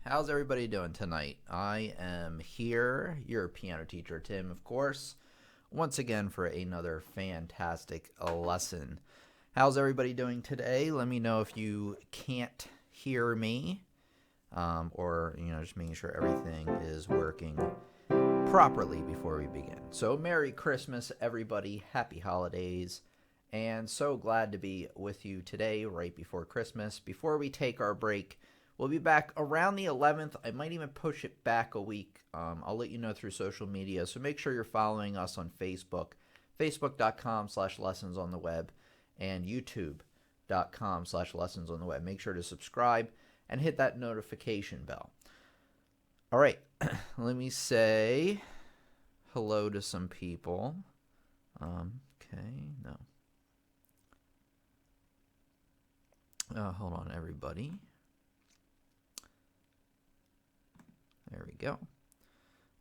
How's everybody doing tonight? I am here, your piano teacher, Tim, of course, once again for another fantastic lesson. How's everybody doing today? Let me know if you can't hear me, or just making sure everything is working properly before we begin. So, Merry Christmas, everybody. Happy holidays. And so glad to be with you today, right before Christmas. Before we take our break, we'll be back around the 11th. I might even push it back a week. I'll let you know through social media. So make sure you're following us on Facebook, facebook.com/lessons on the web, and youtube.com/lessons on the web. Make sure to subscribe and hit that notification bell. All right, let me say hello to some people. Okay, no. Hold on, everybody. There we go.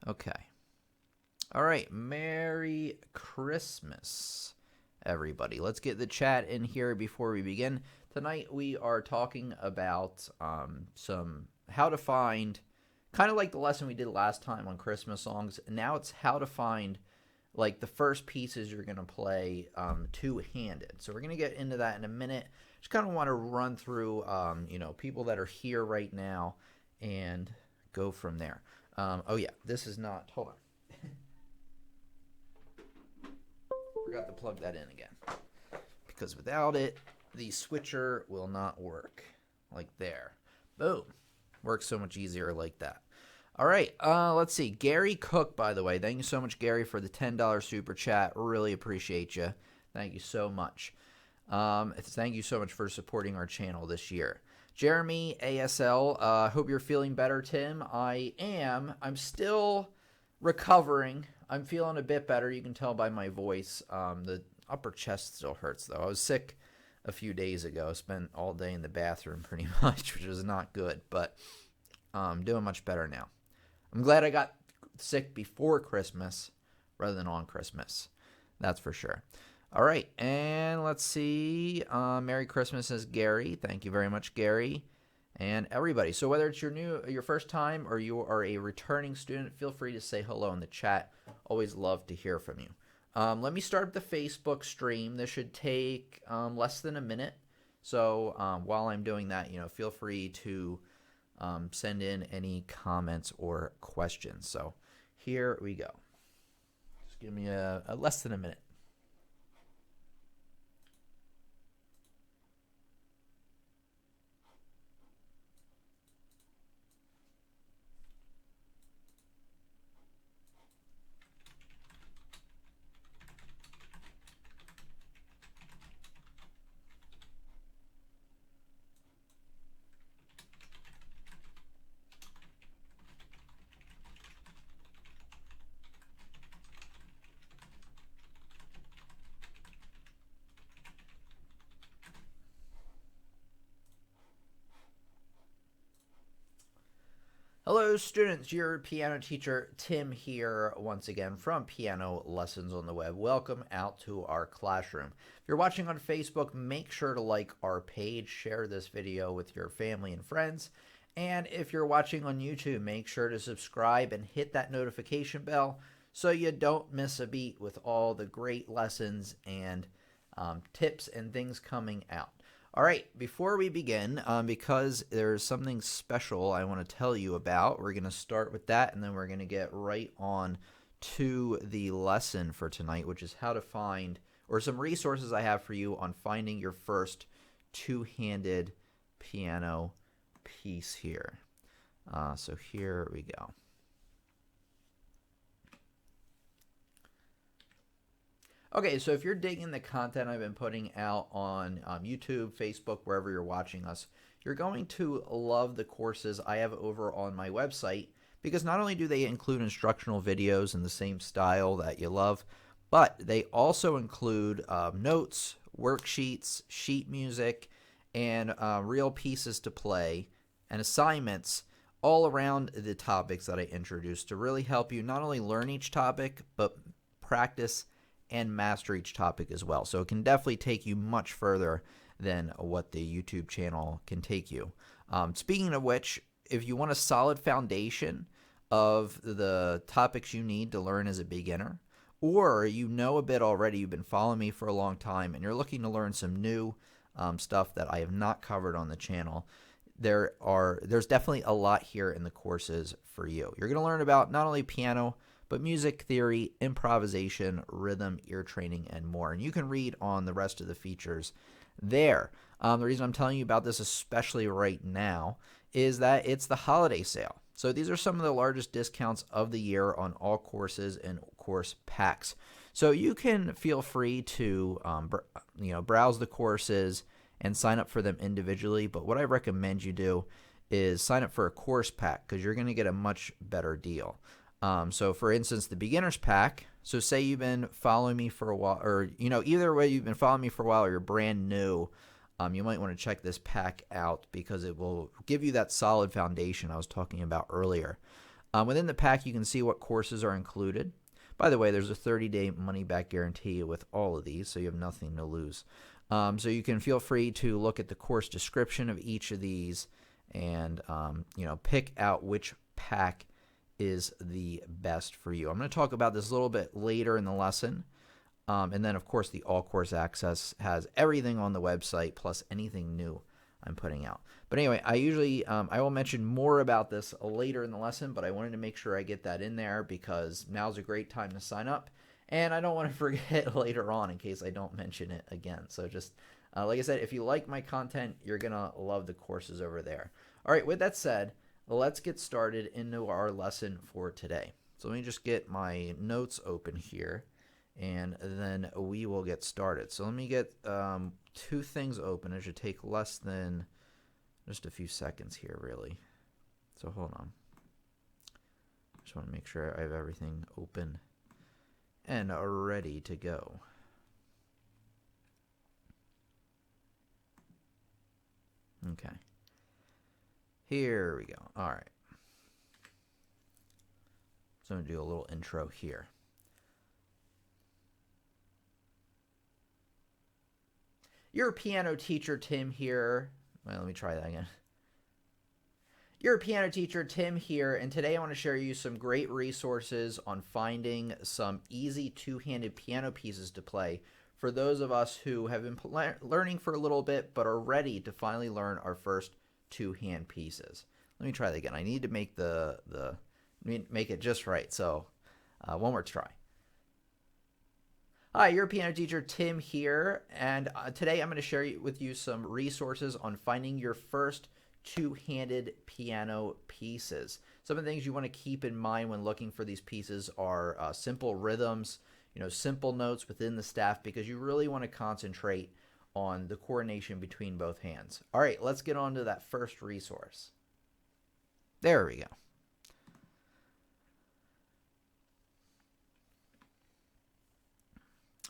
Okay. All right. Merry Christmas, everybody. Let's get the chat in here before we begin. Tonight we are talking about some how to find, kind of like the lesson we did last time on Christmas songs. Now it's how to find like the first pieces you're going to play two-handed. So we're going to get into that in a minute. Just kind of want to run through, people that are here right now and go from there. This is not, hold on. Forgot to plug that in again. Because without it, the switcher will not work. Like there. Boom. Works so much easier like that. All right, let's see. Gary Cook, by the way. Thank you so much, Gary, for the $10 super chat. Really appreciate you. Thank you so much. Thank you so much for supporting our channel this year. Jeremy ASL, hope you're feeling better, Tim. I am. I'm still recovering. I'm feeling a bit better. You can tell by my voice. The upper chest still hurts, though. I was sick a few days ago. Spent all day in the bathroom pretty much, which was not good, but I'm doing much better now. I'm glad I got sick before Christmas rather than on Christmas. That's for sure. All right, and let's see. Merry Christmas is Gary. Thank you very much, Gary, and everybody. So whether it's your first time or you are a returning student, feel free to say hello in the chat. Always love to hear from you. Let me start the Facebook stream. This should take less than a minute. So while I'm doing that, feel free to send in any comments or questions. So here we go. Just give me a less than a minute. Hello students, your piano teacher Tim here once again from Piano Lessons on the Web. Welcome out to our classroom. If you're watching on Facebook, make sure to like our page, share this video with your family and friends. And if you're watching on YouTube, make sure to subscribe and hit that notification bell so you don't miss a beat with all the great lessons and tips and things coming out. All right, before we begin, because there's something special I want to tell you about, we're going to start with that, and then we're going to get right on to the lesson for tonight, which is how to find, or some resources I have for you on finding your first two-handed piano piece here. So here we go. Okay, so if you're digging the content I've been putting out on YouTube, Facebook, wherever you're watching us, you're going to love the courses I have over on my website, because not only do they include instructional videos in the same style that you love, but they also include notes, worksheets, sheet music, and real pieces to play, and assignments all around the topics that I introduced to really help you not only learn each topic, but practice and master each topic as well. So it can definitely take you much further than what the YouTube channel can take you. Speaking of which, if you want a solid foundation of the topics you need to learn as a beginner, or you know a bit already, you've been following me for a long time, and you're looking to learn some new stuff that I have not covered on the channel, there's definitely a lot here in the courses for you. You're going to learn about not only piano, but music theory, improvisation, rhythm, ear training, and more. And you can read on the rest of the features there. The reason I'm telling you about this, especially right now, is that it's the holiday sale. So these are some of the largest discounts of the year on all courses and course packs. So you can feel free to browse the courses and sign up for them individually. But what I recommend you do is sign up for a course pack, because you're going to get a much better deal. So for instance, the beginner's pack, so say you've been following me for a while, or either way, you've been following me for a while or you're brand new, you might want to check this pack out, because it will give you that solid foundation I was talking about earlier. Within the pack, you can see what courses are included. By the way, there's a 30-day money-back guarantee with all of these, so you have nothing to lose. So you can feel free to look at the course description of each of these and pick out which pack is the best for you. I'm going to talk about this a little bit later in the lesson. And then, of course, the All Course Access has everything on the website plus anything new I'm putting out. But anyway, I will mention more about this later in the lesson, but I wanted to make sure I get that in there because now's a great time to sign up. And I don't want to forget later on in case I don't mention it again. So just like I said, if you like my content, you're going to love the courses over there. All right, with that said, let's get started into our lesson for today. So let me just get my notes open here, and then we will get started. So let me get two things open. It should take less than just a few seconds here, really. So hold on. Just want to make sure I have everything open and ready to go. Okay. Here we go. All right. So I'm going to do a little intro here. Your piano teacher, Tim here. Well, let me try that again. Your piano teacher, Tim here, and today I want to share you some great resources on finding some easy two-handed piano pieces to play for those of us who have been learning for a little bit but are ready to finally learn our first two-hand pieces. Let me try that again. I need to make make it just right. So one more try. Hi, your piano teacher Tim here, and today I'm going to share with you some resources on finding your first two-handed piano pieces. Some of the things you want to keep in mind when looking for these pieces are simple rhythms, simple notes within the staff, because you really want to concentrate on the coordination between both hands. All right, let's get on to that first resource. There we go.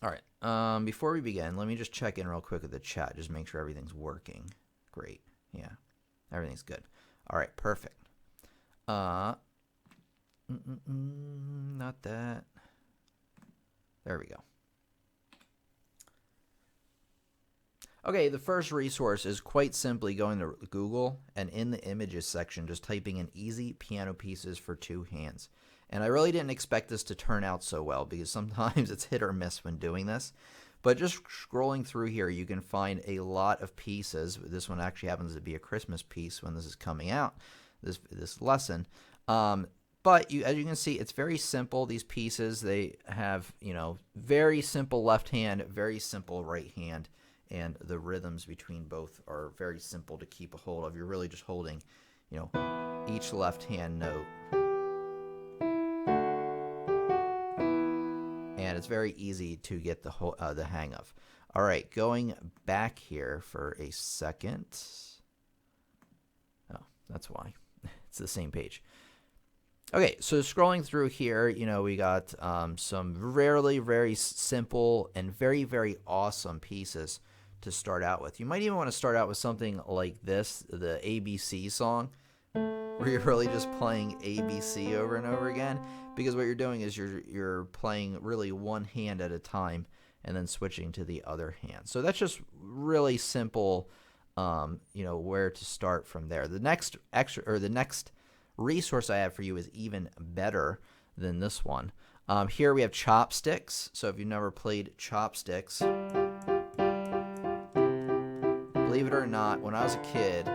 All right, before we begin, let me just check in real quick with the chat, just make sure everything's working. Great, yeah, everything's good. All right, perfect. Not that. There we go. Okay, the first resource is quite simply going to Google and in the images section, just typing in easy piano pieces for two hands. And I really didn't expect this to turn out so well because sometimes it's hit or miss when doing this. But just scrolling through here, you can find a lot of pieces. This one actually happens to be a Christmas piece when this is coming out, this lesson. But as you can see, it's very simple. These pieces, they have, very simple left hand, very simple right hand. And the rhythms between both are very simple to keep a hold of. You're really just holding, each left hand note. And it's very easy to get the hang of. All right, going back here for a second. Oh, that's why. It's the same page. Okay, so scrolling through here, we got some very simple and very, very awesome pieces to start out with. You might even want to start out with something like this, the ABC song, where you're really just playing ABC over and over again, because what you're doing is you're playing really one hand at a time and then switching to the other hand. So that's just really simple where to start from there. The next resource I have for you is even better than this one. Here we have chopsticks. So if you've never played chopsticks, believe it or not, when I was a kid,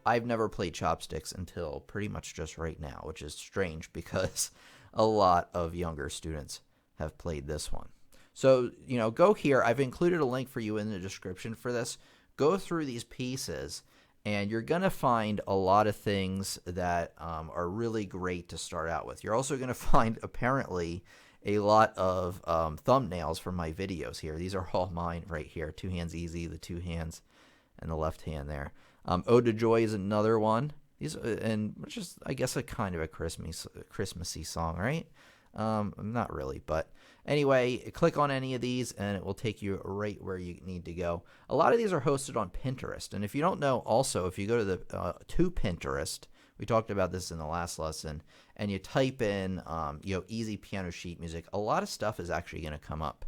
I've never played chopsticks until pretty much just right now, which is strange because a lot of younger students have played this one. So, go here. I've included a link for you in the description for this. Go through these pieces, and you're going to find a lot of things that are really great to start out with. You're also going to find, apparently, a lot of thumbnails from my videos here. These are all mine right here. Two hands easy, the two hands, and the left hand there. Ode to Joy is another one. These which is, I guess, a kind of a Christmassy song, right? Not really, but anyway, click on any of these and it will take you right where you need to go. A lot of these are hosted on Pinterest, and if you don't know, also, if you go to Pinterest, we talked about this in the last lesson, and you type in easy piano sheet music, a lot of stuff is actually going to come up.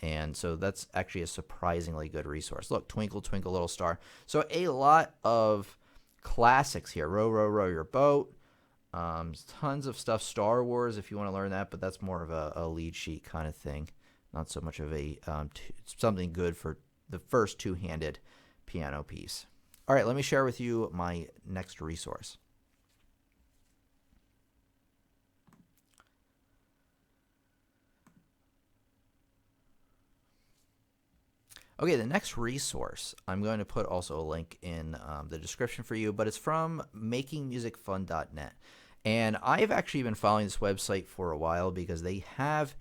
And so that's actually a surprisingly good resource. Look, Twinkle, Twinkle, Little Star. So a lot of classics here. Row, Row, Row Your Boat. Tons of stuff. Star Wars, if you want to learn that, but that's more of a lead sheet kind of thing. Not so much of a something good for the first two-handed piano piece. All right, let me share with you my next resource. Okay, the next resource, I'm going to put also a link in the description for you, but it's from makingmusicfun.net. And I've actually been following this website for a while because they have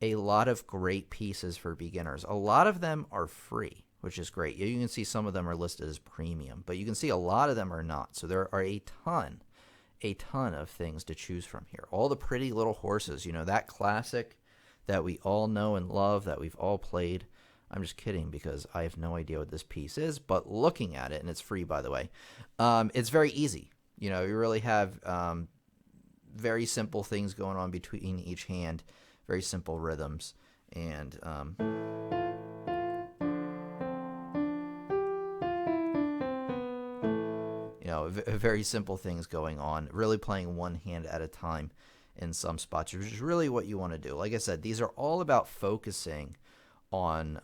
a lot of great pieces for beginners. A lot of them are free, which is great. You can see some of them are listed as premium, but you can see a lot of them are not. So there are a ton of things to choose from here. All the Pretty Little Horses, that classic that we all know and love, that we've all played. I'm just kidding because I have no idea what this piece is, but looking at it, and it's free, by the way, it's very easy. You really have very simple things going on between each hand, very simple rhythms, and very simple things going on, really playing one hand at a time in some spots, which is really what you want to do. Like I said, these are all about focusing on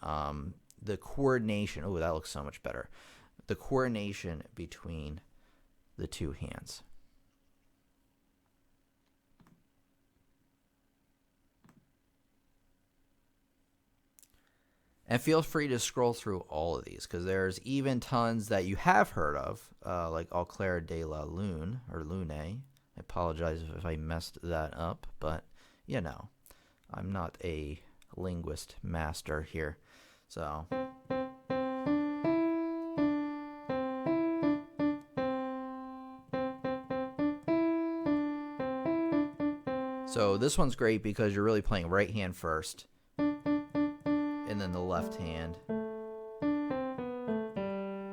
the coordination. Oh, that looks so much better. The coordination between the two hands. And feel free to scroll through all of these because there's even tons that you have heard of, like Au Clair de la Lune, or Lune. I apologize if I messed that up, but I'm not a linguist master here. So this one's great because you're really playing right hand first and then the left hand.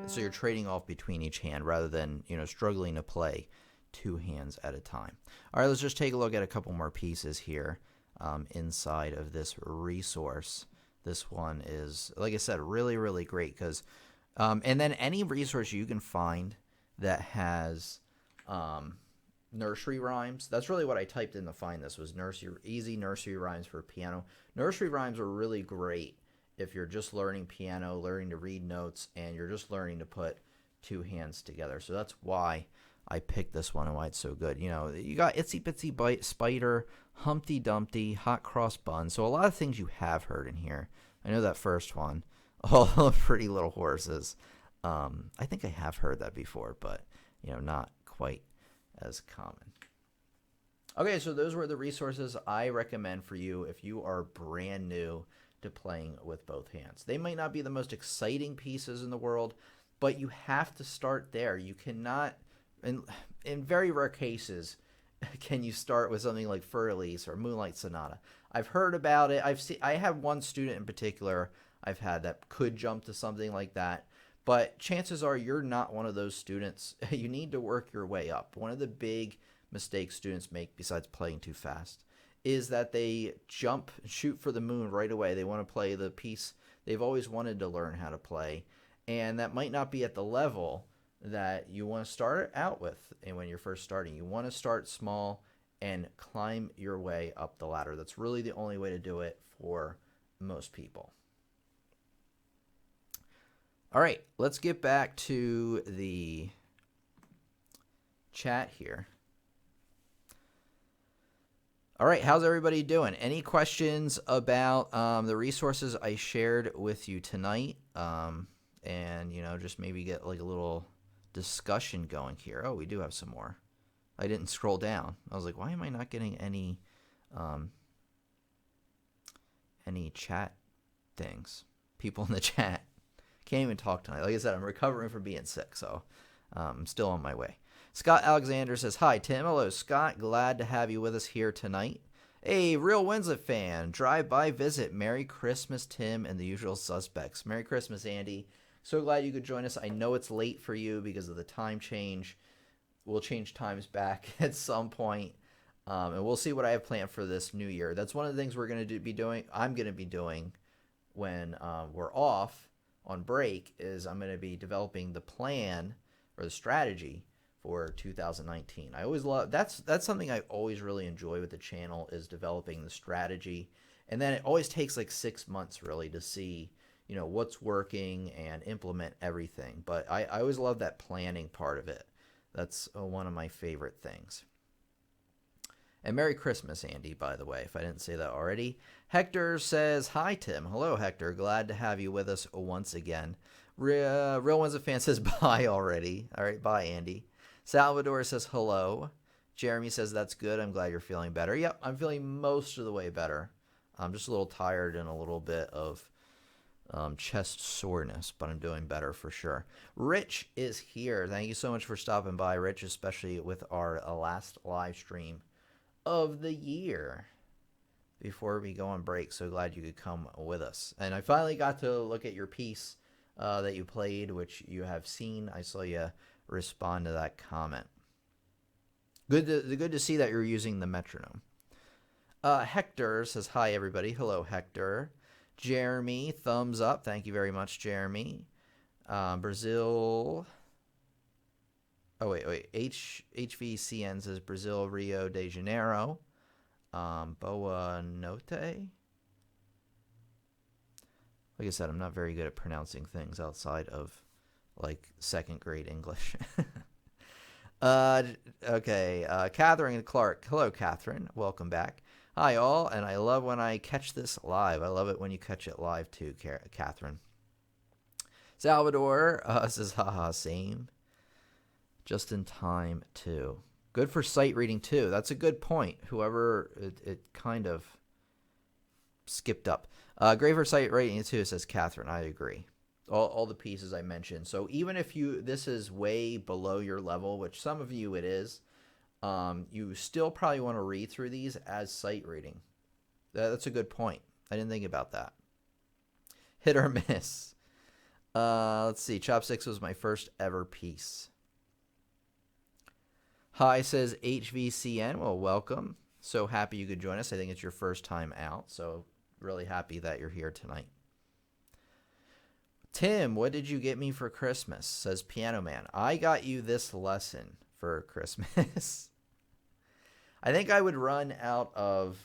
So you're trading off between each hand rather than, struggling to play two hands at a time. All right, let's just take a look at a couple more pieces here. Inside of this resource. This one is, like I said, really, really great because, and then any resource you can find that has nursery rhymes. That's really what I typed in to find this was easy nursery rhymes for piano. Nursery rhymes are really great if you're just learning piano, learning to read notes, and you're just learning to put two hands together. So that's why I picked this one and why it's so good. You got Itsy Bitsy Spider, Humpty Dumpty, Hot Cross Bun. So a lot of things you have heard in here. I know that first one, all the Pretty Little Horses. I think I have heard that before, but not quite as common. Okay, so those were the resources I recommend for you if you are brand new to playing with both hands. They might not be the most exciting pieces in the world, but you have to start there. You cannot, in very rare cases, can you start with something like Fur-Elise or Moonlight Sonata. I've heard about it. I have one student in particular I've had that could jump to something like that, but chances are you're not one of those students. You need to work your way up. One of the big mistakes students make, besides playing too fast, is that they shoot for the moon right away. They want to play the piece They've always wanted to learn how to play, and that might not be at the level that you want to start out with. And when you're first starting, you want to start small and climb your way up the ladder. That's really the only way to do it for most people. All right, let's get back to the chat here. All right, how's everybody doing? Any questions about the resources I shared with you tonight? And, just maybe get like a little discussion going here. Oh, we do have some more. I didn't scroll down. I was like, why am I not getting any chat things? People in the chat. Can't even talk tonight. Like I said, I'm recovering from being sick, so I'm still on my way. Scott Alexander says, hi, Tim. Hello, Scott. Glad to have you with us here tonight. Hey, Real Winslet fan. Drive-by visit. Merry Christmas, Tim, and the usual suspects. Merry Christmas, Andy. So glad you could join us. I know it's late for you because of the time change. We'll change times back at some point, and we'll see what I have planned for this new year. That's one of the things we're going to be doing. I'm going to be doing when we're off on break is I'm going to be developing the plan or the strategy for 2019. I always love that's something I always really enjoy with the channel is developing the strategy, and then it always takes like 6 months really to see what's working and implement everything. But I always love that planning part of it. That's one of my favorite things. And Merry Christmas, Andy, by the way, if I didn't say that already. Hector says, hi, Tim. Hello, Hector. Glad to have you with us once again. Real Winslet fan says bye already. All right, bye, Andy. Salvador says hello. Jeremy says that's good. I'm glad you're feeling better. Yep, I'm feeling most of the way better. I'm just a little tired and a little bit of chest soreness, but I'm doing better for sure. Rich is here. Thank you so much for stopping by, Rich, especially with our last live stream of the year before we go on break. So glad you could come with us. And I finally got to look at your piece that you played, which you have seen. I saw you respond to that comment. Good to see that you're using the metronome. Hector says, hi, everybody. Hello, Hector. Jeremy, thumbs up. Thank you very much, Jeremy. Brazil. Oh, wait. HVCN says Brazil, Rio de Janeiro. Boa Note. Like I said, I'm not very good at pronouncing things outside of, like, second grade English. Okay. Catherine Clark. Hello, Catherine. Welcome back. Hi, all, and I love when I catch this live. I love it when you catch it live, too, Catherine. Salvador says, haha, same. Just in time, too. Good for sight reading, too. That's a good point. Whoever, it kind of skipped up. Great for sight reading, too, says Catherine. I agree. All the pieces I mentioned. So even if this is way below your level, which some of you it is, you still probably want to read through these as sight reading. That's a good point. I didn't think about that. Hit or miss. Let's see. Chopsticks was my first ever piece. Hi, says HVCN. Well, welcome. So happy you could join us. I think it's your first time out. So really happy that you're here tonight. Tim, what did you get me for Christmas? Says Piano Man. I got you this lesson for Christmas. I think I would run out of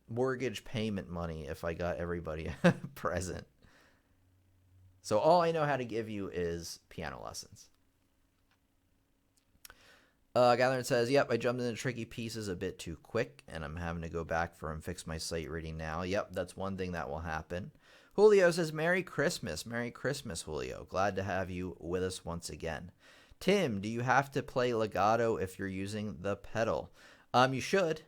mortgage payment money if I got everybody a present. So all I know how to give you is piano lessons. Gathering says, yep, I jumped into tricky pieces a bit too quick, and I'm having to go back and fix my sight reading now. Yep, that's one thing that will happen. Julio says, Merry Christmas. Merry Christmas, Julio. Glad to have you with us once again. Tim, do you have to play legato if you're using the pedal? You should.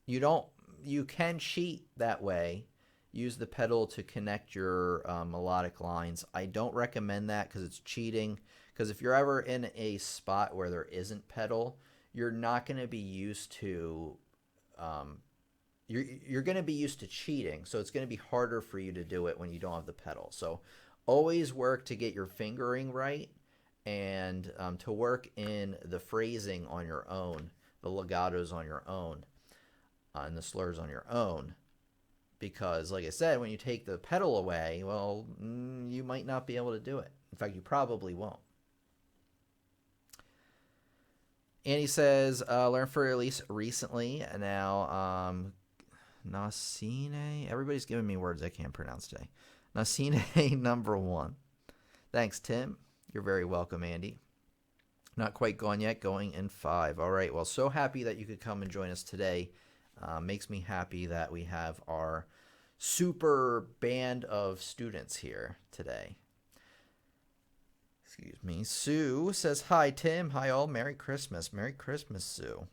You can cheat that way. Use the pedal to connect your melodic lines. I don't recommend that because it's cheating. Because if you're ever in a spot where there isn't pedal, you're not going to be used to you're going to be used to cheating, so it's going to be harder for you to do it when you don't have the pedal. So always work to get your fingering right and to work in the phrasing on your own, the legatos on your own, and the slurs on your own. because, like I said, when you take the pedal away, well, you might not be able to do it. In fact, you probably won't. Annie says, learn for release recently. Now, Nasine. Everybody's giving me words I can't pronounce today. Nasine number 1. Thanks, Tim. You're very welcome, Andy. Not quite gone yet, going in 5. All right, well, so happy that you could come and join us today. Makes me happy that we have our super band of students here today. Excuse me. Sue says, hi, Tim. Hi, all. Merry Christmas. Merry Christmas, Sue.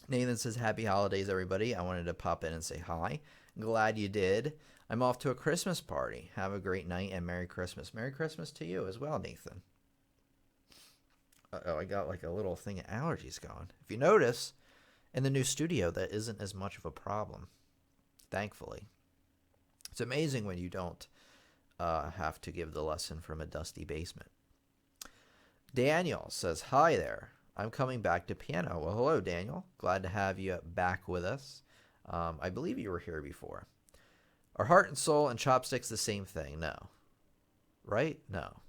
Nathan says, happy holidays, everybody. I wanted to pop in and say hi. Glad you did. I'm off to a Christmas party. Have a great night and Merry Christmas. Merry Christmas to you as well, Nathan. Uh-oh, I got like a little thing of allergies going. If you notice, in the new studio, that isn't as much of a problem, thankfully. It's amazing when you don't have to give the lesson from a dusty basement. Daniel says, hi there. I'm coming back to piano. Well, hello, Daniel. Glad to have you back with us. I believe you were here before. Are heart and soul and chopsticks the same thing? No. Right? No.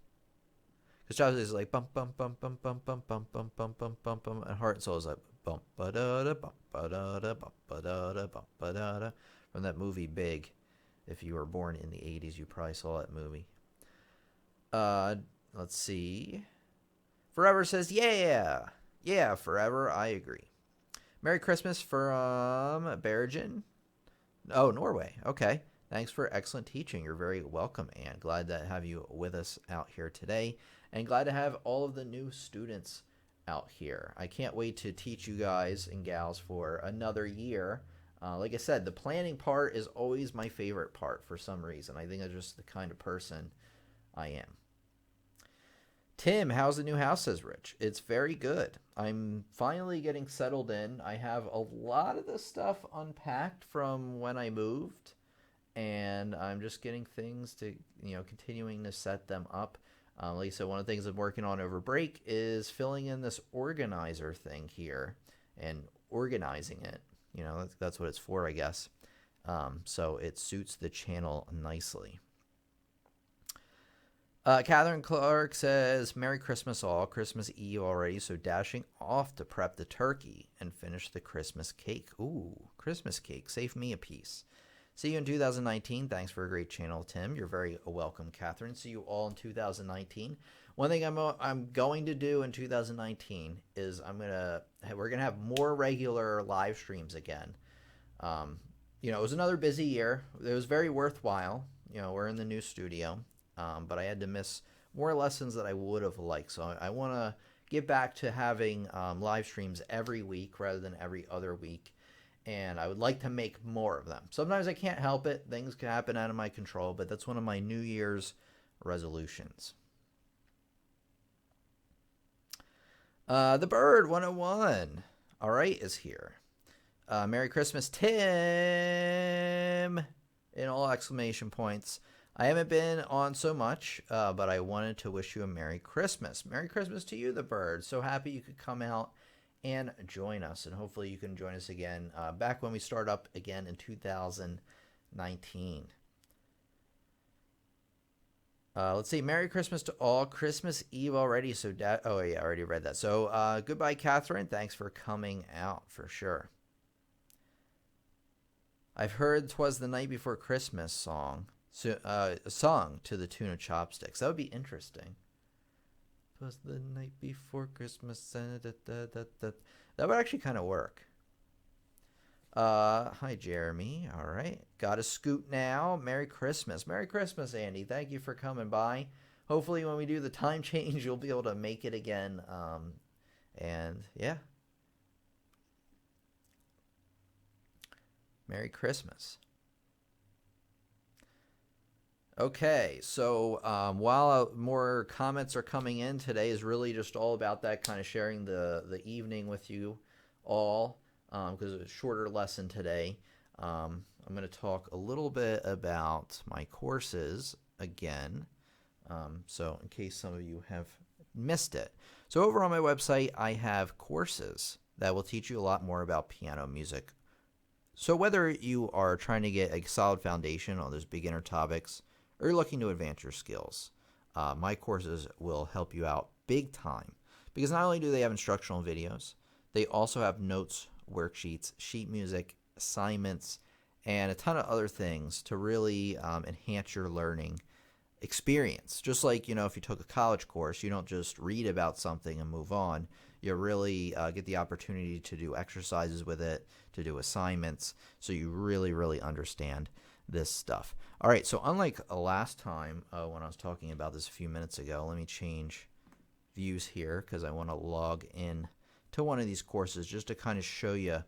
Because chopsticks is like bum bum bum bum bum bum bum bum bum bum bum bum, and heart and soul is like bum ba da da bum ba da da bum ba da da bum ba da da. From that movie Big. If you were born in the 80s, you probably saw that movie. Let's see. Forever says, yeah. Yeah, Forever. I agree. Merry Christmas from Bergen. Oh, Norway. Okay. Thanks for excellent teaching. You're very welcome, Anne. Glad to have you with us out here today. And glad to have all of the new students out here. I can't wait to teach you guys and gals for another year. Like I said, the planning part is always my favorite part for some reason. I think I'm just the kind of person I am. Tim, how's the new house, says Rich? It's very good. I'm finally getting settled in. I have a lot of the stuff unpacked from when I moved, and I'm just getting things to, continuing to set them up. Like I said, one of the things I'm working on over break is filling in this organizer thing here and organizing it. That's what it's for, I guess. So it suits the channel nicely. Catherine Clark says, Merry Christmas all. Christmas Eve already, so dashing off to prep the turkey and finish the Christmas cake. Ooh, Christmas cake. Save me a piece. See you in 2019. Thanks for a great channel, Tim. You're very welcome, Catherine. See you all in 2019. One thing I'm going to do in 2019 is we're gonna have more regular live streams again. It was another busy year. It was very worthwhile. We're in the new studio, but I had to miss more lessons that I would have liked. So I want to get back to having live streams every week rather than every other week. And I would like to make more of them. Sometimes I can't help it. Things can happen out of my control, but that's one of my New Year's resolutions. The Bird 101, all right, is here. Merry Christmas, Tim, in all exclamation points. I haven't been on so much, but I wanted to wish you a Merry Christmas. Merry Christmas to you, The Bird. So happy you could come out and join us, and hopefully you can join us again back when we start up again in 2019. Let's see. Merry Christmas to all. Christmas Eve already. So, oh yeah, I already read that. So, goodbye, Catherine. Thanks for coming out for sure. I've heard "'Twas the Night Before Christmas" song, a song to the tune of Chopsticks. That would be interesting. 'Twas the night before Christmas. That would actually kind of work. Hi, Jeremy. All right. Got a scoot now. Merry Christmas. Merry Christmas, Andy. Thank you for coming by. Hopefully when we do the time change, you'll be able to make it again. And yeah. Merry Christmas. Okay, so while more comments are coming in, today is really just all about that, kind of sharing the evening with you all. Because it's a shorter lesson today. I'm going to talk a little bit about my courses again. So in case some of you have missed it. So over on my website, I have courses that will teach you a lot more about piano music So whether you are trying to get a solid foundation on those beginner topics or you're looking to advance your skills, my courses will help you out big time because not only do they have instructional videos, they also have notes, worksheets, sheet music, assignments, and a ton of other things to really enhance your learning experience. Just like, if you took a college course, you don't just read about something and move on. You really get the opportunity to do exercises with it, to do assignments, so you really, really understand this stuff. All right, so unlike last time when I was talking about this a few minutes ago, let me change views here because I want to log in to one of these courses just to kind of show you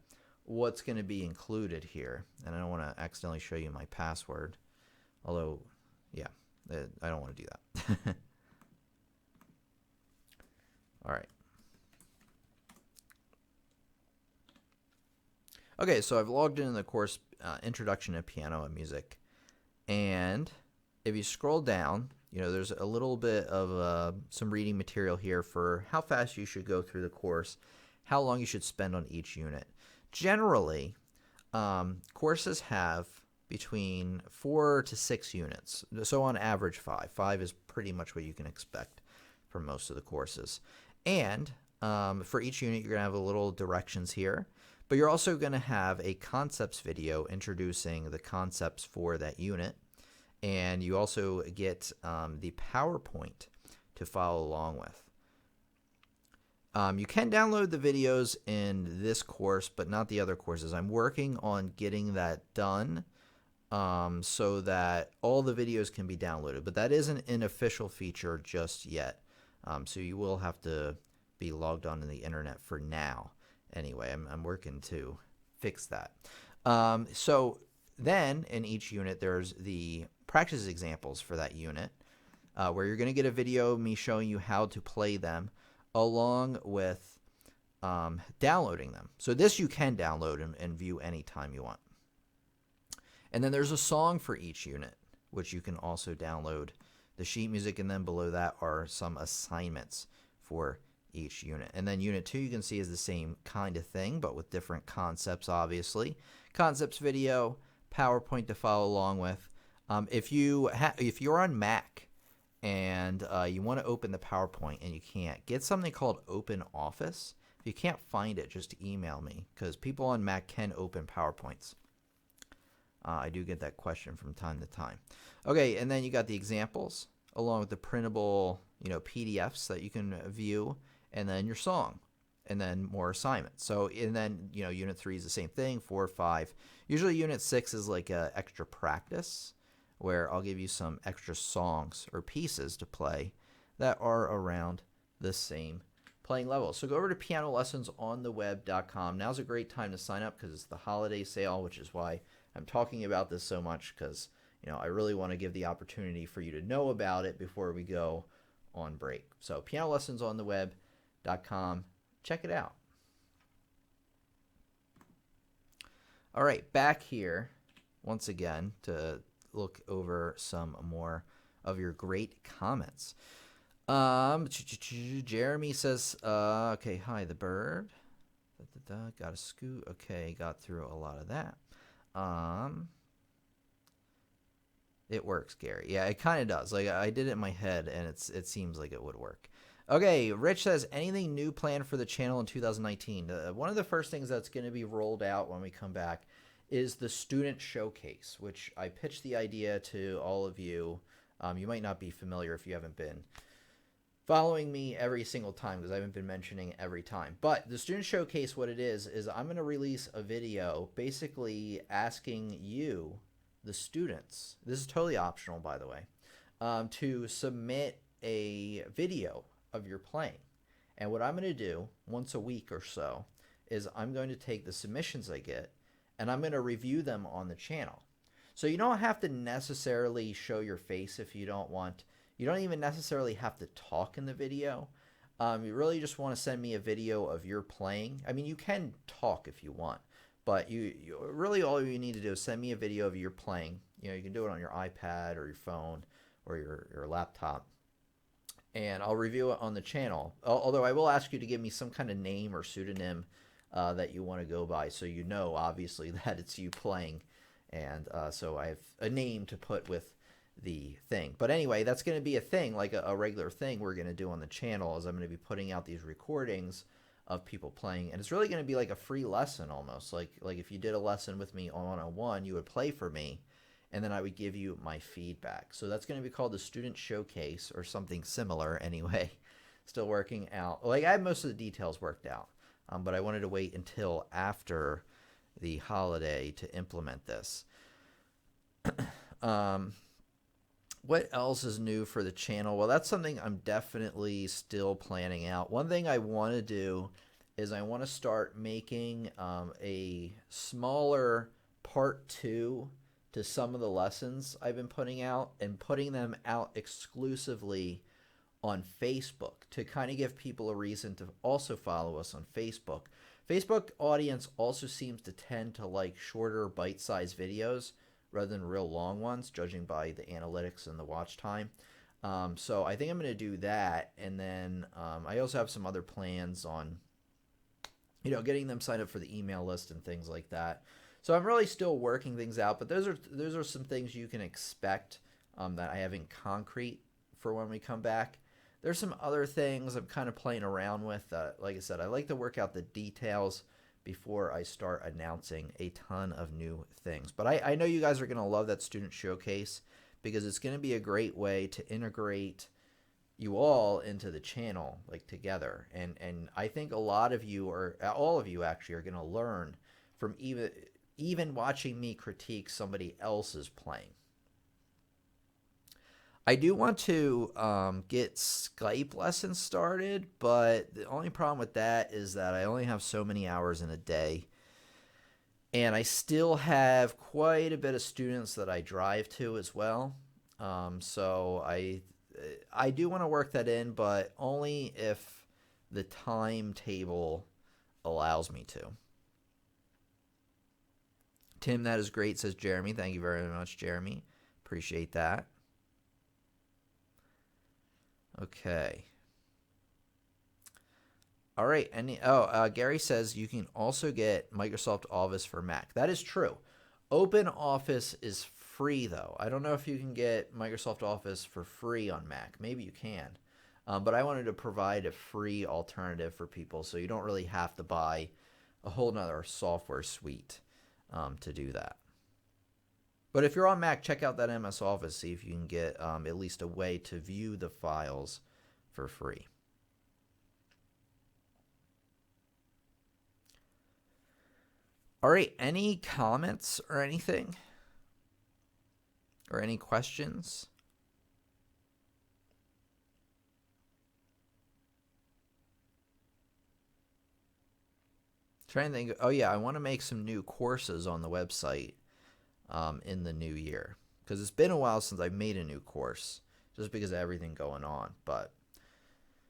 what's going to be included here. And I don't want to accidentally show you my password, although, yeah, I don't want to do that. All right. Okay, so I've logged into the course Introduction to Piano and Music. And if you scroll down, there's a little bit of some reading material here for how fast you should go through the course, how long you should spend on each unit. Generally, courses have between 4 to 6 units. So on average, 5. 5 is pretty much what you can expect for most of the courses. And for each unit, you're going to have a little directions here. But you're also going to have a concepts video introducing the concepts for that unit. And you also get the PowerPoint to follow along with. You can download the videos in this course, but not the other courses. I'm working on getting that done so that all the videos can be downloaded. But that isn't an official feature just yet. So you will have to be logged on to the internet for now. Anyway, I'm working to fix that. So then in each unit, there's the practice examples for that unit where you're going to get a video of me showing you how to play them along with downloading them. So this you can download and view anytime you want. And then there's a song for each unit, which you can also download the sheet music, and then below that are some assignments for each unit. And then unit 2 you can see is the same kind of thing, but with different concepts, obviously. Concepts video, PowerPoint to follow along with. If you're on Mac and you want to open the PowerPoint and you can't, get something called Open Office. If you can't find it, just email me because people on Mac can open PowerPoints. I do get that question from time to time. Okay, and then you got the examples along with the printable, PDFs that you can view, and then your song, and then more assignments. So, and then, unit 3 is the same thing, 4, 5. Usually unit 6 is like a extra practice where I'll give you some extra songs or pieces to play that are around the same playing level. So go over to pianolessonsontheweb.com. Now's a great time to sign up because it's the holiday sale, which is why I'm talking about this so much, because I really want to give the opportunity for you to know about it before we go on break. So pianolessonsontheweb.com. Check it out. All right, back here once again to look over some more of your great comments. Jeremy says, okay, hi, the bird. Got a scoot. Okay, got through a lot of that. It works, Gary. Yeah, it kind of does. Like, I did it in my head, and it seems like it would work. Okay, Rich says, anything new planned for the channel in 2019? One of the first things that's going to be rolled out when we come back is the student showcase, which I pitched the idea to all of you. You might not be familiar if you haven't been following me every single time because I haven't been mentioning every time. But the student showcase, what it is I'm going to release a video basically asking you, the students, this is totally optional, by the way, to submit a video of your playing. And what I'm going to do once a week or so is I'm going to take the submissions I get and I'm going to review them on the channel. So you don't have to necessarily show your face if you don't want. You don't even necessarily have to talk in the video. You really just want to send me a video of your playing. I mean, you can talk if you want, but you really all you need to do is send me a video of your playing. You can do it on your iPad or your phone or your laptop, and I'll review it on the channel. Although I will ask you to give me some kind of name or pseudonym that you want to go by, so you know obviously that it's you playing, and so I have a name to put with the thing. But anyway, that's going to be a thing, like a regular thing we're going to do on the channel, is I'm going to be putting out these recordings of people playing, and it's really going to be like a free lesson almost. Like if you did a lesson with me on 101, you would play for me, and then I would give you my feedback. So that's going to be called the Student Showcase or something similar anyway. Still working out. Like, I have most of the details worked out, but I wanted to wait until after the holiday to implement this. What else is new for the channel? Well, that's something I'm definitely still planning out. One thing I want to do is I want to start making a smaller part 2 to some of the lessons I've been putting out, and putting them out exclusively on Facebook to kind of give people a reason to also follow us on Facebook. Facebook audience also seems to tend to like shorter bite-sized videos rather than real long ones, judging by the analytics and the watch time. So I think I'm going to do that, and then I also have some other plans on, getting them signed up for the email list and things like that. So I'm really still working things out, but those are some things you can expect that I have in concrete for when we come back. There's some other things I'm kind of playing around with. Like I said, I like to work out the details before I start announcing a ton of new things. But I know you guys are going to love that Student Showcase, because it's going to be a great way to integrate you all into the channel, like together. And I think a lot of you, or all of you actually, are going to learn from even watching me critique somebody else's playing. I do want to get Skype lessons started, but the only problem with that is that I only have so many hours in a day, and I still have quite a bit of students that I drive to as well. So I do want to work that in, but only if the timetable allows me to. Tim, that is great, says Jeremy. Thank you very much, Jeremy. Appreciate that. Okay. All right. Gary says you can also get Microsoft Office for Mac. That is true. Open Office is free, though. I don't know if you can get Microsoft Office for free on Mac. Maybe you can. But I wanted to provide a free alternative for people, so you don't really have to buy a whole nother software suite to do that. But if you're on Mac, check out that MS Office. See if you can get at least a way to view the files for free. All right, any comments or anything? Or any questions? Trying to think. Oh, yeah, I want to make some new courses on the website in the new year, because it's been a while since I've made a new course, just because of everything going on. But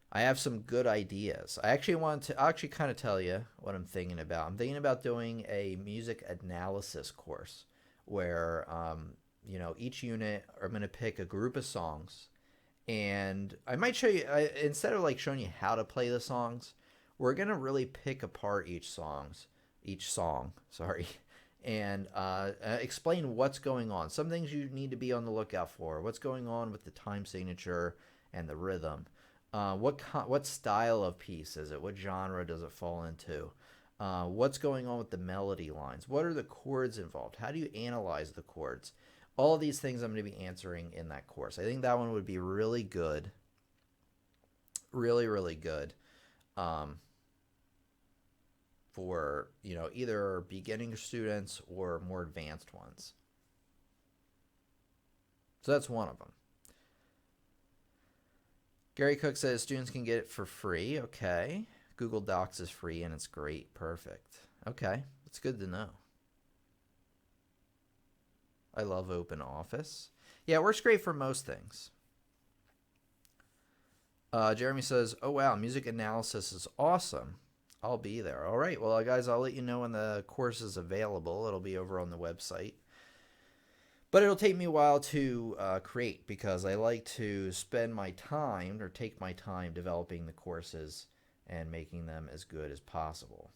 I have some good ideas. I'll actually kind of tell you what I'm thinking about. I'm thinking about doing a music analysis course where, each unit, I'm going to pick a group of songs, and I might show you, instead of like showing you how to play the songs, we're going to really pick apart each song, and explain what's going on. Some things you need to be on the lookout for. What's going on with the time signature and the rhythm. What style of piece is it? What genre does it fall into? What's going on with the melody lines? What are the chords involved? How do you analyze the chords? All of these things I'm going to be answering in that course. I think that one would be really good. Really, really good. For either beginning students or more advanced ones. So that's one of them. Gary Cook says students can get it for free. Okay. Google Docs is free and it's great. Perfect. Okay. That's good to know. I love Open Office. Yeah, it works great for most things. Jeremy says, oh, wow, music analysis is awesome. I'll be there. All right. Well, guys, I'll let you know when the course is available. It'll be over on the website. But it'll take me a while to create, because I like to spend my time, or take my time, developing the courses and making them as good as possible.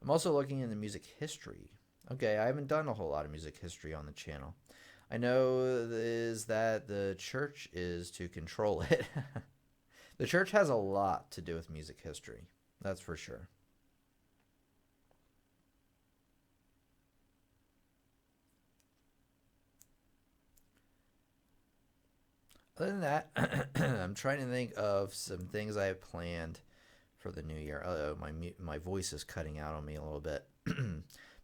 I'm also looking into music history. Okay, I haven't done a whole lot of music history on the channel. I know is that the church is to control it. The church has a lot to do with music history. That's for sure. Other than that, I'm trying to think of some things I have planned for the new year. Oh, my voice is cutting out on me a little bit.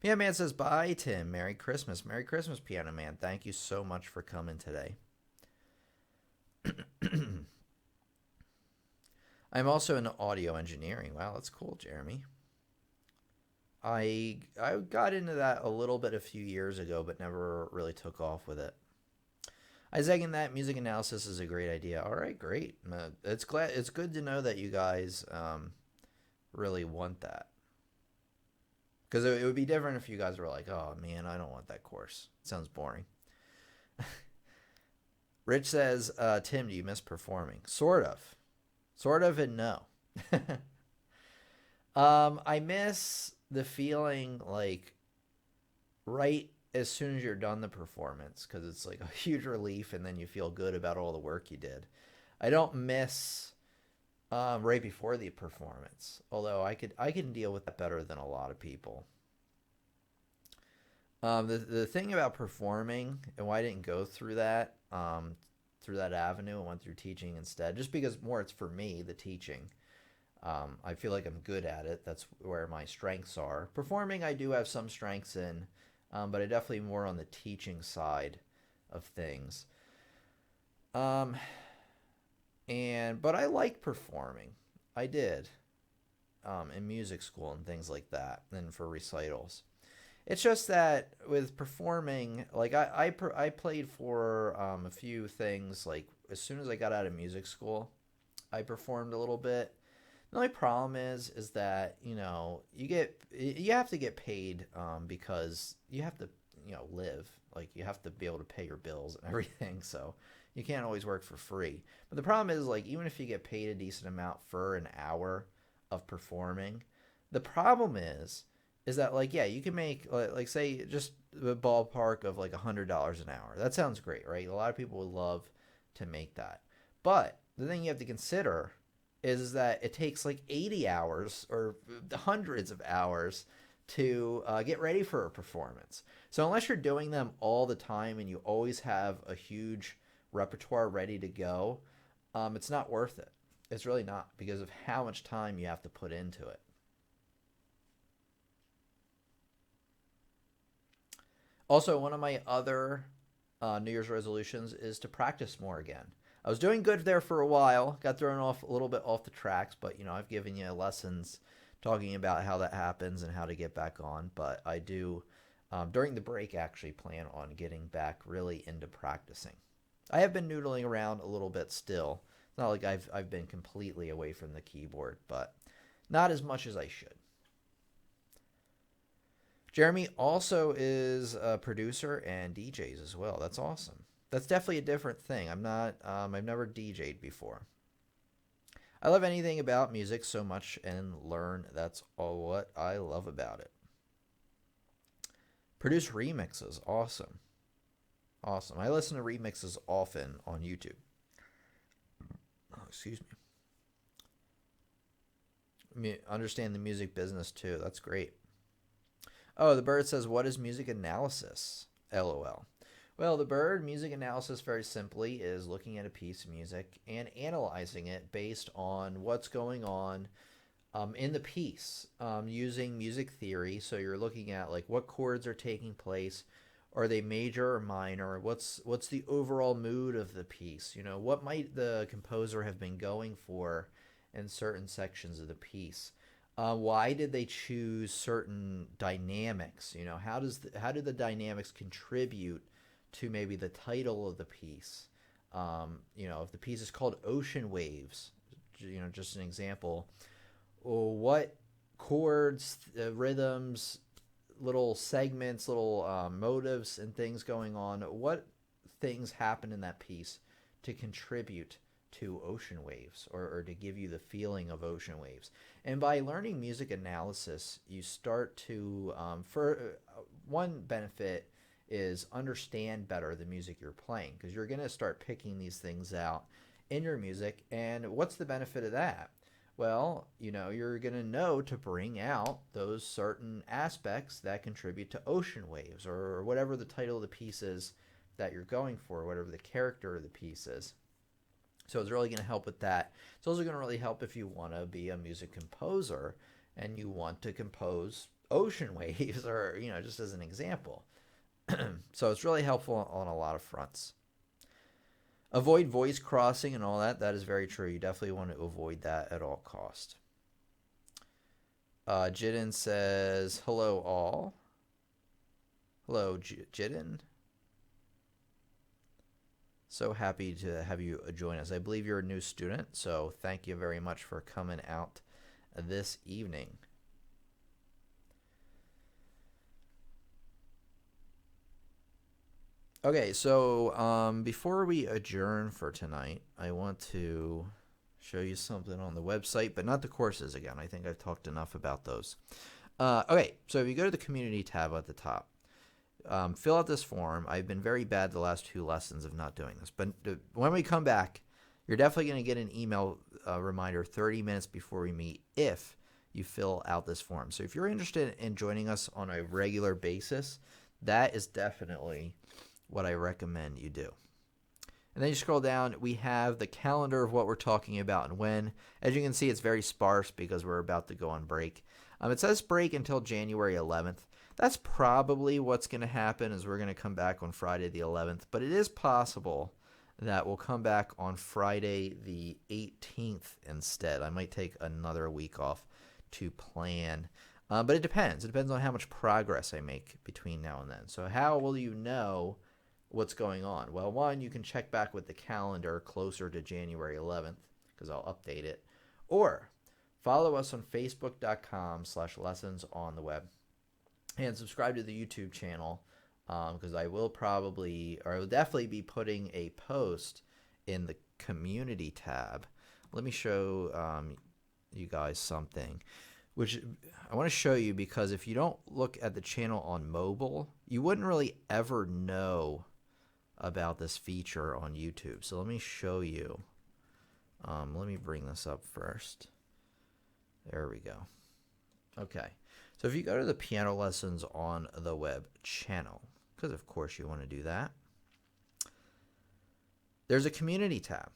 Piano Man says, bye, Tim. Merry Christmas. Merry Christmas, Piano Man. Thank you so much for coming today. I'm also in audio engineering. Wow, that's cool, Jeremy. I got into that a little bit a few years ago, but never really took off with it. I second that. Music analysis is a great idea. All right, great. It's good to know that you guys really want that. Because it would be different if you guys were like, oh man, I don't want that course. It sounds boring. Rich says, Tim, do you miss performing? Sort of. Sort of and no. I miss the feeling like right as soon as you're done the performance, because it's like a huge relief and then you feel good about all the work you did. I don't miss right before the performance, although I can deal with that better than a lot of people. The thing about performing and why I didn't go through that avenue and went through teaching instead, just because more it's for me, the teaching. I feel like I'm good at it. That's where my strengths are. Performing, I do have some strengths in, but I definitely more on the teaching side of things. But I like performing. I did in music school and things like that, and for recitals. It's just that with performing, like I played for a few things. Like as soon as I got out of music school, I performed a little bit. The only problem is that you have to get paid because you have to live. Like you have to be able to pay your bills and everything. So you can't always work for free. But the problem is like even if you get paid a decent amount for an hour of performing, the problem is that like yeah you can make like say just the ballpark of like $100 an hour. That sounds great, right? A lot of people would love to make that. But the thing you have to consider is that it takes like 80 hours or hundreds of hours to get ready for a performance. So unless you're doing them all the time and you always have a huge repertoire ready to go, it's not worth it. It's really not, because of how much time you have to put into it. Also, one of my other New Year's resolutions is to practice more again. I was doing good there for a while, got thrown off a little bit off the tracks, but I've given you lessons talking about how that happens and how to get back on. But I do, during the break, actually plan on getting back really into practicing. I have been noodling around a little bit still. It's not like I've been completely away from the keyboard, but not as much as I should. Jeremy also is a producer and DJs as well. That's awesome. That's definitely a different thing. I've never DJ'd before. I love anything about music so much and learn. That's all what I love about it. Produce remixes. Awesome. Awesome. I listen to remixes often on YouTube. Oh, excuse me. Understand the music business too. That's great. Oh, the bird says, what is music analysis? LOL. Well, the bird music analysis very simply is looking at a piece of music and analyzing it based on what's going on in the piece using music theory. So you're looking at like what chords are taking place. Are they major or minor? What's the overall mood of the piece? What might the composer have been going for in certain sections of the piece? Why did they choose certain dynamics? How do the dynamics contribute to maybe the title of the piece? If the piece is called Ocean Waves, just an example, what chords, rhythms, little segments, little motives and things going on, what things happen in that piece to contribute to ocean waves, or to give you the feeling of ocean waves. And by learning music analysis, you start to, one benefit is understand better the music you're playing, because you're going to start picking these things out in your music. And what's the benefit of that? Well, you're going to know to bring out those certain aspects that contribute to ocean waves, or whatever the title of the piece is that you're going for, whatever the character of the piece is. So it's really going to help with that. It's also going to really help if you want to be a music composer and you want to compose ocean waves, or, just as an example. So it's really helpful on a lot of fronts. Avoid voice crossing and all that. That is very true. You definitely want to avoid that at all cost. Jidden says, hello all. Hello, Jidden. So happy to have you join us. I believe you're a new student, so thank you very much for coming out this evening. Okay, so before we adjourn for tonight, I want to show you something on the website, but not the courses again. I think I've talked enough about those. Okay, so if you go to the community tab at the top, fill out this form. I've been very bad the last 2 lessons of not doing this, but when we come back, you're definitely going to get an email reminder 30 minutes before we meet if you fill out this form. So if you're interested in joining us on a regular basis, that is definitely what I recommend you do. And then you scroll down, we have the calendar of what we're talking about and when. As you can see, it's very sparse because we're about to go on break. It says break until January 11th. That's probably what's going to happen, is we're going to come back on Friday the 11th. But it is possible that we'll come back on Friday the 18th instead. I might take another week off to plan. But it depends. It depends on how much progress I make between now and then. So how will you know what's going on? Well, one, you can check back with the calendar closer to January 11th, because I'll update it. Or follow us on facebook.com/lessons on the web. And subscribe to the YouTube channel, because I will definitely be putting a post in the community tab. Let me show you guys something, which I want to show you, because if you don't look at the channel on mobile, you wouldn't really ever know about this feature on YouTube. So let me show you. Let me bring this up first. There we go. Okay. So if you go to the Piano Lessons on the Web channel, because of course you want to do that, there's a community tab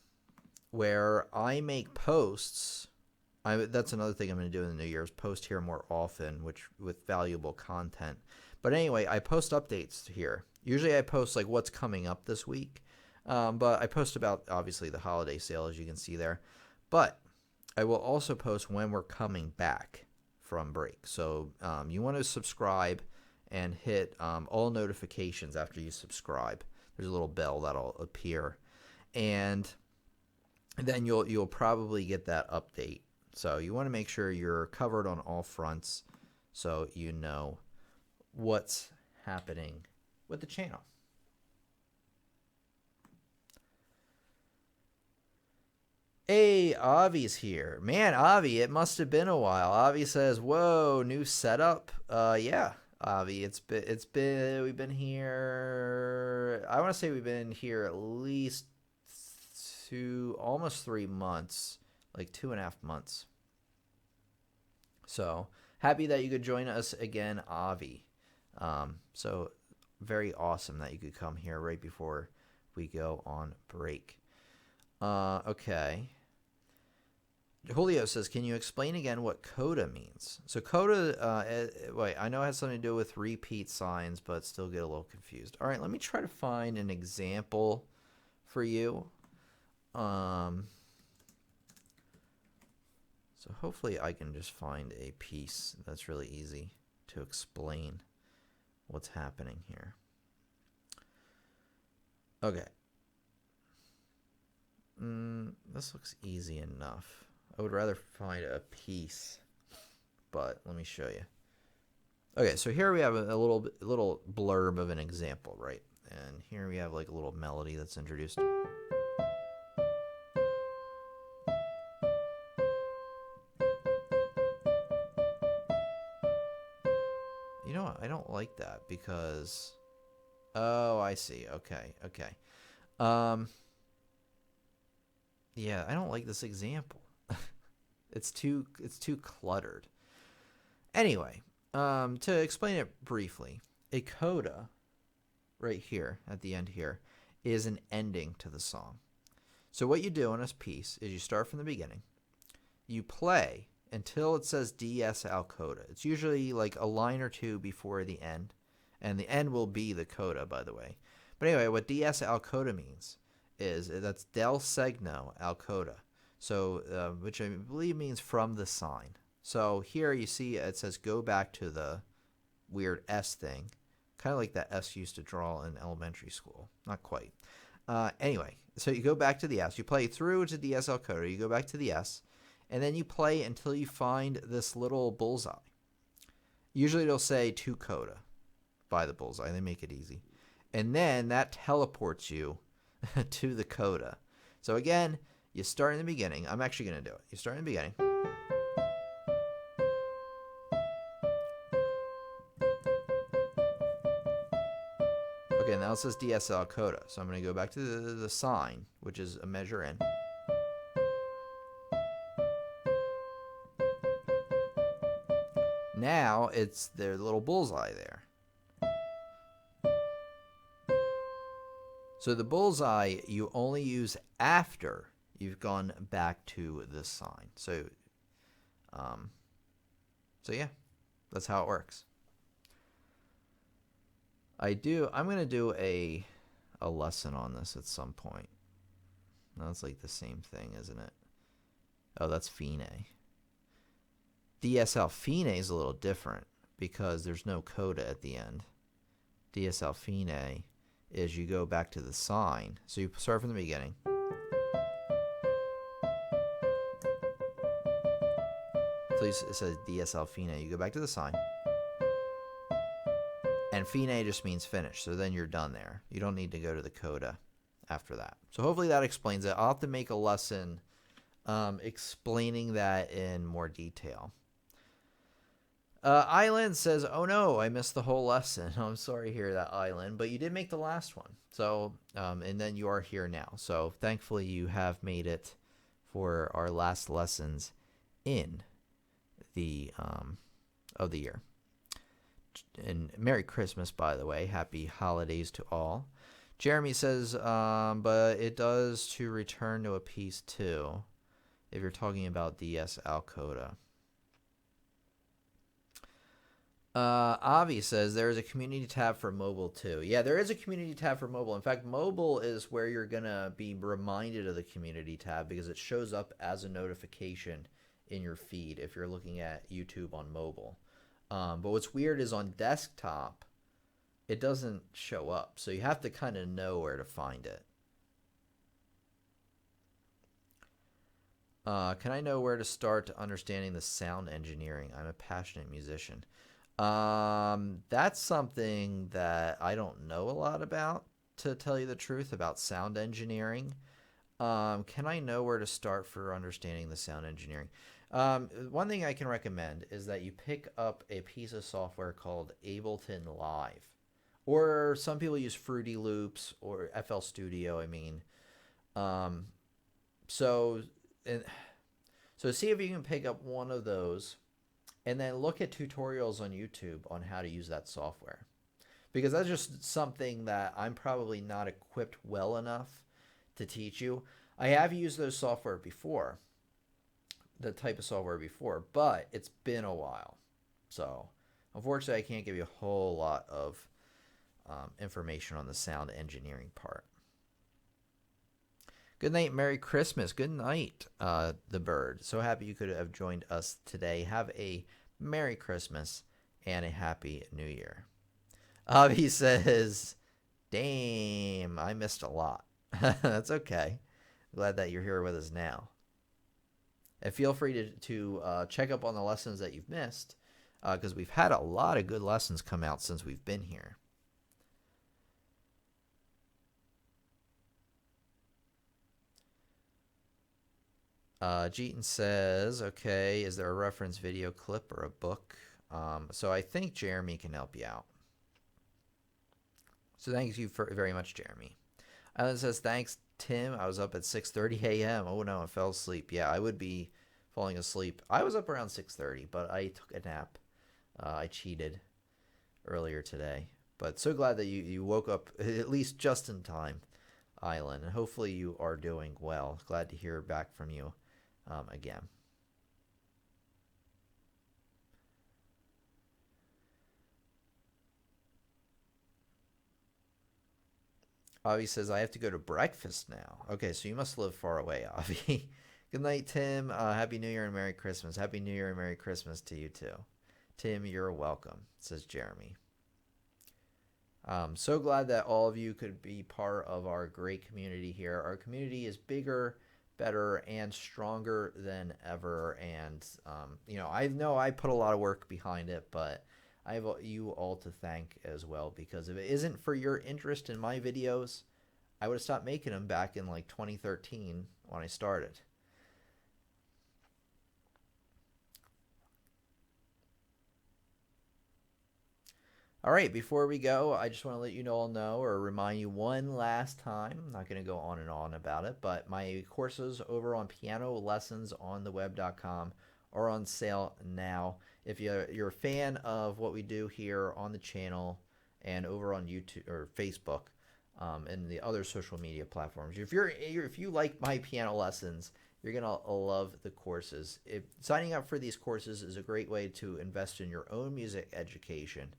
where I make posts. That's another thing I'm going to do in the new year, is post here more often, with valuable content. But anyway, I post updates here. Usually I post like what's coming up this week, but I post about, obviously, the holiday sale, as you can see there. But I will also post when we're coming back from break. So you want to subscribe and hit all notifications after you subscribe. There's a little bell that'll appear, and then you'll probably get that update. So you want to make sure you're covered on all fronts, so you know what's happening with the channel. Hey, Avi's here. Man, Avi, it must have been a while. Avi says, whoa, new setup. Yeah, Avi, we've been here, I want to say we've been here at least almost 3 months, like 2.5 months. So happy that you could join us again, Avi. So very awesome that you could come here right before we go on break. Okay. Julio says, can you explain again what coda means? So coda, wait, I know it has something to do with repeat signs, but still get a little confused. All right, let me try to find an example for you. So hopefully I can just find a piece that's really easy to explain what's happening here. Okay. This looks easy enough. I would rather find a piece, but let me show you. Okay, so here we have a little blurb of an example, right? And here we have like a little melody that's introduced. you know what? I don't like that because... Oh, I see. Okay, okay. Yeah, I don't like this example. It's too cluttered. Anyway, to explain it briefly, a coda right here at the end here is an ending to the song. So what you do in this piece is you start from the beginning. You play until it says DS al coda. It's usually like a line or two before the end, and the end will be the coda, by the way. But anyway, what DS al coda means is that's del segno al coda. So, which I believe means from the sign. So here you see it says go back to the weird S thing, kind of like that S used to draw in elementary school. Not quite. Anyway, so you go back to the S. You play through to the SL coda. You go back to the S, and then you play until you find this little bullseye. Usually it'll say to coda by the bullseye. They make it easy. And then that teleports you to the coda. So again, you start in the beginning. I'm actually going to do it. You start in the beginning. Okay, now it says DSL coda. So I'm going to go back to the sign, which is a measure in. Now it's their little bullseye there. So the bullseye you only use after you've gone back to the sign. So yeah, that's how it works. I'm going to do a lesson on this at some point. No, it's like the same thing, isn't it? Oh, that's fine. DSL fine is a little different because there's no coda at the end. DSL fine is you go back to the sign. So you start from the beginning. So it says DSL fine. You go back to the sign. And fine just means finish. So then you're done there. You don't need to go to the coda after that. So hopefully that explains it. I'll have to make a lesson explaining that in more detail. Island says, oh no, I missed the whole lesson. I'm sorry to hear that, Island, but you did make the last one. So, and then you are here now. So thankfully you have made it for our last lessons in the, of the year. And Merry Christmas, by the way. Happy holidays to all. Jeremy says, but it does to return to a piece too, if you're talking about DS al coda. Avi says there is a community tab for mobile too. Yeah, there is a community tab for mobile. In fact, mobile is where you're going to be reminded of the community tab because it shows up as a notification in your feed if you're looking at YouTube on mobile. But what's weird is on desktop, it doesn't show up. So you have to kind of know where to find it. Can I know where to start understanding the sound engineering? I'm a passionate musician. That's something that I don't know a lot about, to tell you the truth, about sound engineering. Can I know where to start for understanding the sound engineering? One thing I can recommend is that you pick up a piece of software called Ableton Live, or some people use Fruity Loops or FL Studio. I mean, so see if you can pick up one of those. And then look at tutorials on YouTube on how to use that software. Because that's just something that I'm probably not equipped well enough to teach you. I have used those software before, the type of software before, but it's been a while. So unfortunately, I can't give you a whole lot of information on the sound engineering part. Good night, Merry Christmas. Good night, the bird. So happy you could have joined us today. Have a Merry Christmas and a Happy New Year. He says, damn, I missed a lot. That's okay. Glad that you're here with us now. And feel free to check up on the lessons that you've missed, because we've had a lot of good lessons come out since we've been here. Jeeton says, okay, is there a reference video clip or a book So I think Jeremy can help you out. So thank you very much, Jeremy. Island says, thanks, Tim. I was up at 6:30 a.m. Oh, no, I fell asleep. Yeah, I would be falling asleep. I was up around 6:30, but I took a nap. I cheated earlier today. But so glad that you woke up at least just in time, Island. And hopefully you are doing well. Glad to hear back from you again. Avi says, I have to go to breakfast now. Okay, so you must live far away, Avi. Good night, Tim. Happy New Year and Merry Christmas. Happy New Year and Merry Christmas to you, too. Tim, you're welcome, says Jeremy. So glad that all of you could be part of our great community here. Our community is bigger, better, and stronger than ever. And, I know I put a lot of work behind it, but I have you all to thank as well, because if it isn't for your interest in my videos, I would have stopped making them back in like 2013 when I started. All right, before we go, I just want to let you all know or remind you one last time. I'm not going to go on and on about it, but my courses over on pianolessonsontheweb.com are on sale now. If you're a fan of what we do here on the channel and over on YouTube or Facebook and the other social media platforms, if you like my piano lessons, you're gonna love the courses. Signing up for these courses is a great way to invest in your own music education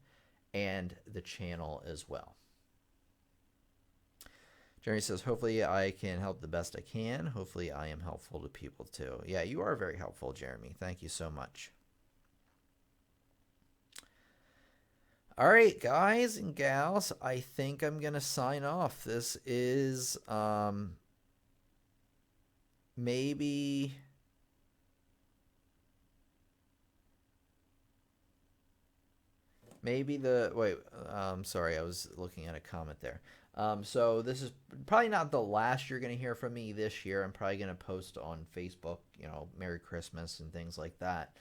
and the channel as well. Jeremy says, hopefully I can help the best I can. Hopefully I am helpful to people too. Yeah, you are very helpful, Jeremy. Thank you so much. All right, guys and gals, I think I'm going to sign off. This is maybe... wait, sorry, I was looking at a comment there. So this is probably not the last you're going to hear from me this year. I'm probably going to post on Facebook, Merry Christmas and things like that.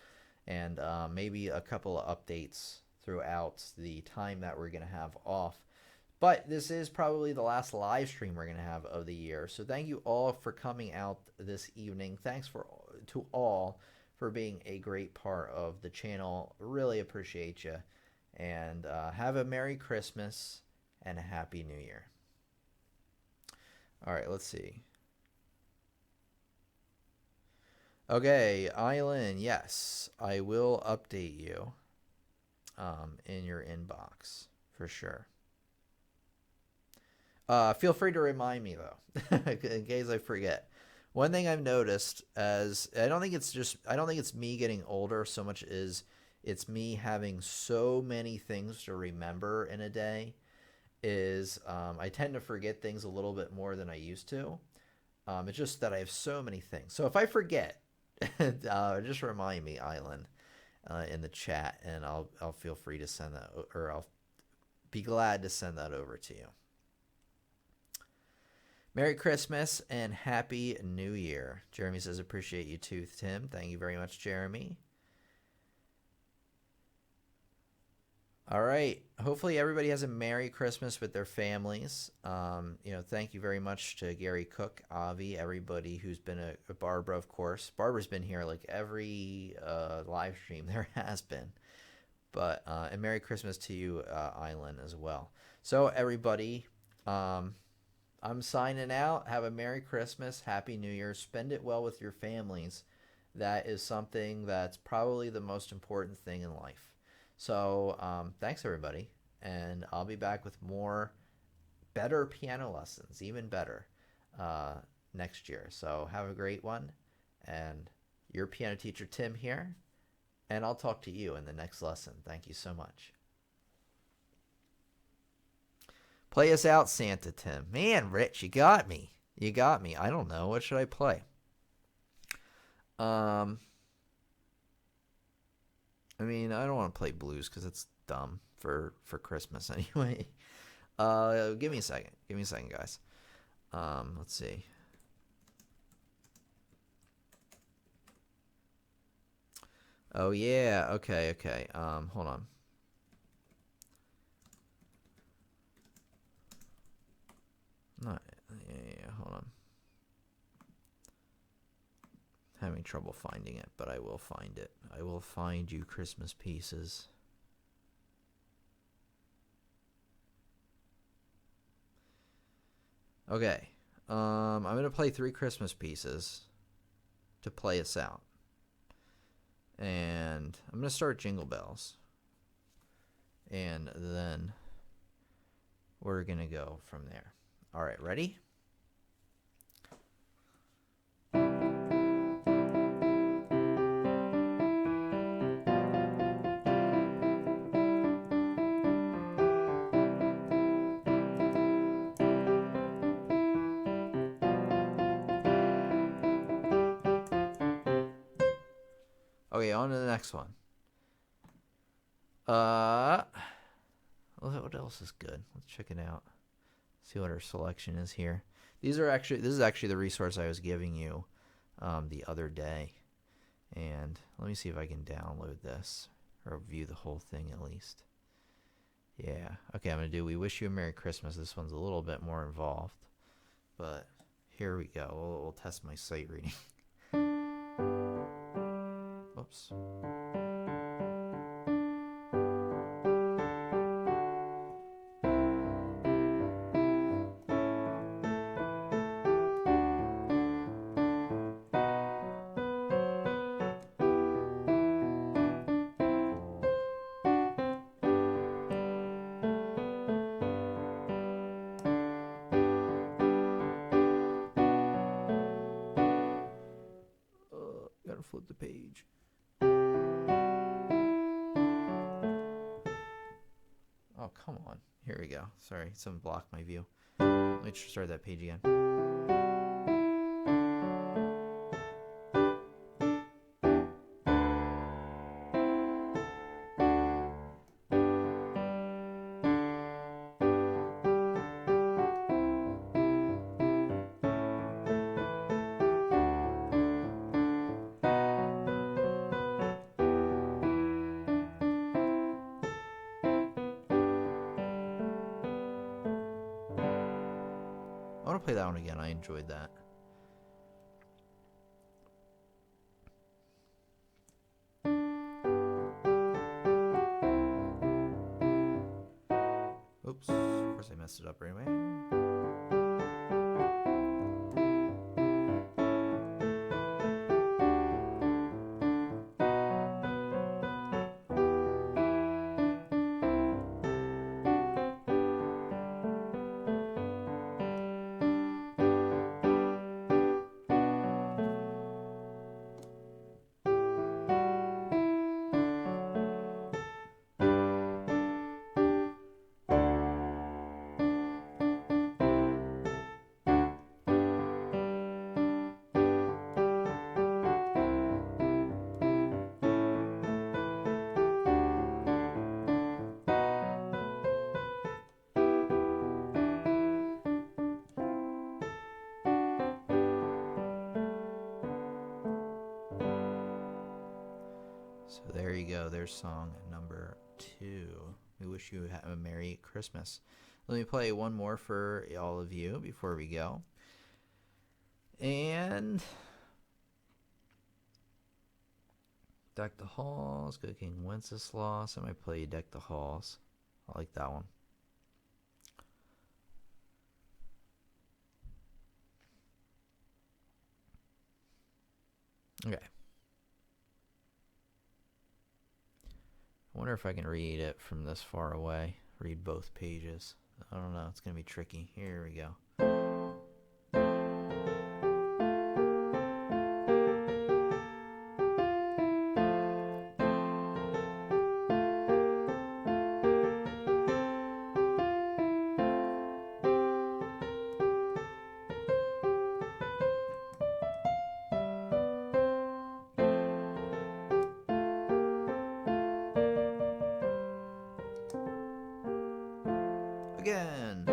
And maybe a couple of updates throughout the time that we're going to have off. But this is probably the last live stream we're going to have of the year. So thank you all for coming out this evening. Thanks to all for being a great part of the channel. Really appreciate you. And have a Merry Christmas and a Happy New Year. All right, let's see. Okay, Eileen, yes, I will update you in your inbox for sure. Feel free to remind me though, in case I forget. One thing I've noticed I don't think it's me getting older so much as it's me having so many things to remember in a day. I tend to forget things a little bit more than I used to. It's just that I have so many things. So if I forget, just remind me, Island, in the chat, and I'll feel free to send that, or I'll be glad to send that over to you. Merry Christmas and Happy New Year. Jeremy says, appreciate you too, Tim. Thank you very much, Jeremy. All right. Hopefully everybody has a Merry Christmas with their families. Thank you very much to Gary Cook, Avi, everybody who's been a Barbara, of course. Barbara's been here like every live stream there has been. But and Merry Christmas to you, Island, as well. So everybody, I'm signing out. Have a Merry Christmas, Happy New Year. Spend it well with your families. That is something that's probably the most important thing in life. So thanks, everybody. And I'll be back with better piano lessons, even better, next year. So have a great one. And your piano teacher, Tim, here. And I'll talk to you in the next lesson. Thank you so much. Play us out, Santa Tim. Man, Rich, you got me. You got me. I don't know. What should I play? I mean, I don't want to play blues because it's dumb for Christmas anyway. Give me a second. Give me a second, guys. Let's see. Oh yeah. Okay. Okay. Hold on. Not. Yeah. Hold on. Having trouble finding it, but I will find it. I will find you Christmas pieces. Okay. I'm gonna play 3 Christmas pieces to play us out. And I'm gonna start Jingle Bells. And then we're gonna go from there. Alright, ready? Okay, on to the next one. What else is good? Let's check it out. See what our selection is here. This is actually the resource I was giving you the other day. And let me see if I can download this or view the whole thing at least. Yeah. Okay, I'm going to do We Wish You a Merry Christmas. This one's a little bit more involved. But here we go. We'll test my sight reading. Oops. Gotta flip the page. Oh, come on. Here we go. Sorry, something blocked my view. Let me start that page again. I want to play that one again. I enjoyed that. Oops. Of course I messed it up anyway. So there you go. There's song number 2. We wish you a Merry Christmas. Let me play one more for all of you before we go. And Deck the Halls, Good King Wenceslas. I might play Deck the Halls. I like that one. Okay. I wonder if I can read it from this far away. Read both pages. I don't know. It's going to be tricky. Here we go. Again.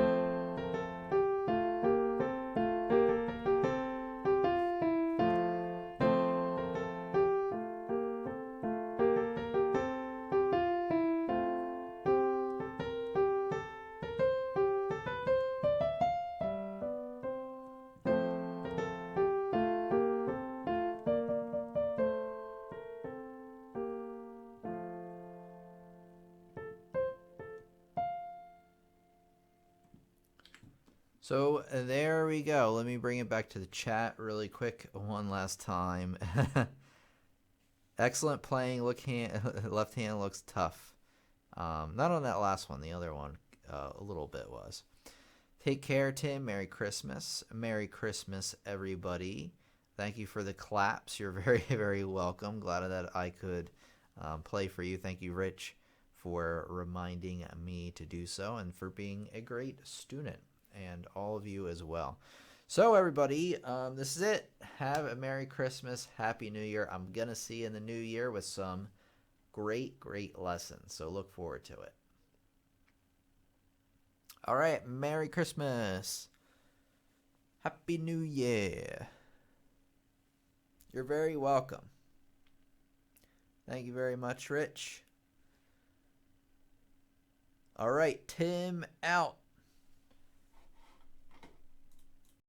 So there we go. Let me bring it back to the chat really quick one last time. Excellent playing. Left hand looks tough. Not on that last one. The other one a little bit was. Take care, Tim. Merry Christmas. Merry Christmas, everybody. Thank you for the claps. You're very, very welcome. Glad that I could play for you. Thank you, Rich, for reminding me to do so and for being a great student, and all of you as well. So, everybody, this is it. Have a Merry Christmas. Happy New Year. I'm going to see you in the new year with some great, great lessons. So look forward to it. All right. Merry Christmas. Happy New Year. You're very welcome. Thank you very much, Rich. All right, Tim out.